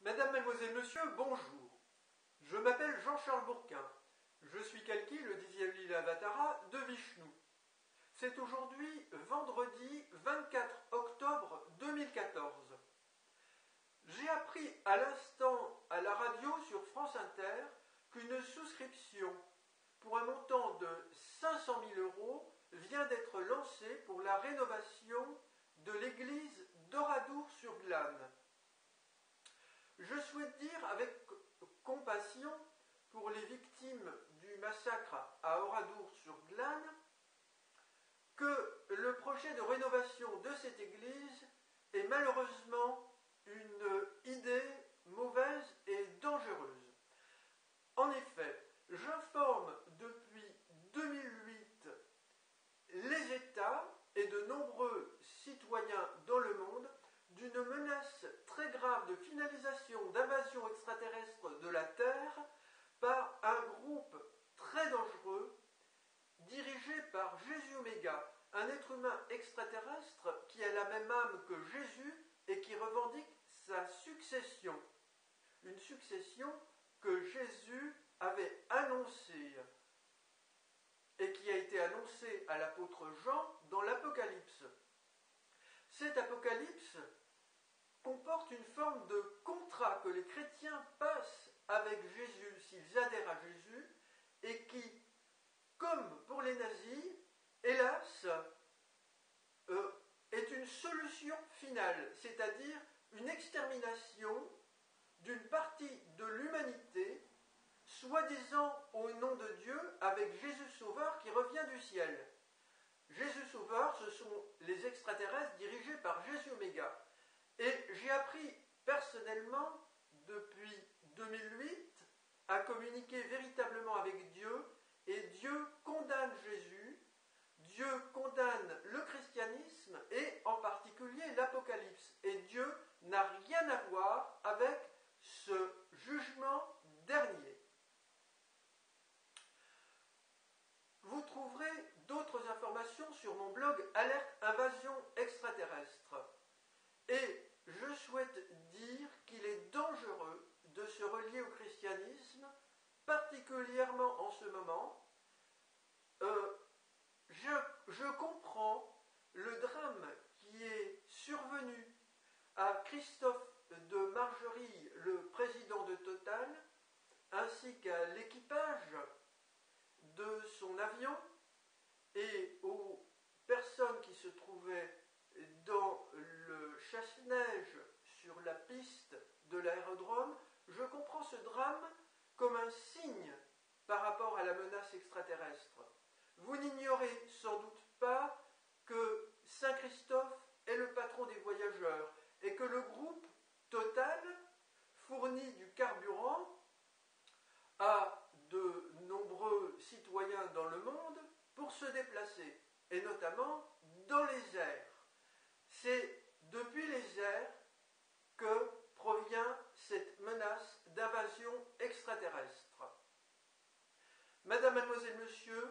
Madame, mademoiselle, monsieur, bonjour. Je m'appelle Jean-Charles Bourquin. Je suis Kalki, le 10e lila Avatara de Vishnu. C'est aujourd'hui vendredi 24 octobre 2014. J'ai appris à l'instant à la radio sur France Inter qu'une souscription pour un montant de 500 000 € vient d'être lancée pour la rénovation de l'église d'Oradour-sur-Glane. Je souhaite dire avec compassion pour les victimes du massacre à Oradour-sur-Glane que le projet de rénovation de cette église est malheureusement une idée mauvaise et dangereuse. En effet, j'informe depuis 2008 les États et de nombreux citoyens dans le monde d'une menace très grave de finalisation d'invasion extraterrestre de la Terre par un groupe très dangereux dirigé par Jésus Oméga, un être humain extraterrestre qui a la même âme que Jésus et qui revendique sa succession. Une succession que Jésus avait annoncée et qui a été annoncée à l'apôtre Jean dans l'Apocalypse. Cet Apocalypse comporte une forme de contrat que les chrétiens passent avec Jésus s'ils adhèrent à Jésus et qui, comme pour les nazis, hélas, est une solution finale, c'est-à-dire une extermination d'une partie de l'humanité, soi-disant au nom de Dieu, avec Jésus Sauveur qui revient du ciel. Jésus Sauveur, ce sont les extraterrestres dirigés par Jésus Oméga. Et j'ai appris personnellement, depuis 2008, à communiquer véritablement avec Dieu, et Dieu condamne Jésus, Dieu condamne le christianisme, et en particulier l'Apocalypse. Et Dieu n'a rien à voir avec ce jugement dernier. Vous trouverez d'autres informations sur mon blog Alerte Invasion Extraterrestre. Et je souhaite dire qu'il est dangereux de se relier au christianisme, particulièrement en ce moment. Je comprends le drame qui est survenu à Christophe de Margerie, le président de Total, ainsi qu'à l'équipage de son avion et aux personnes qui se trouvaient dans le chasse-neige sur la piste de l'aérodrome. Je comprends ce drame comme un signe par rapport à la menace extraterrestre. Vous n'ignorez sans doute pas que Saint Christophe est le patron des voyageurs et que le groupe Total fournit du carburant à de nombreux citoyens dans le monde pour se déplacer, et notamment dans les airs. C'est depuis les airs que provient cette menace d'invasion extraterrestre. Madame, mademoiselle, monsieur,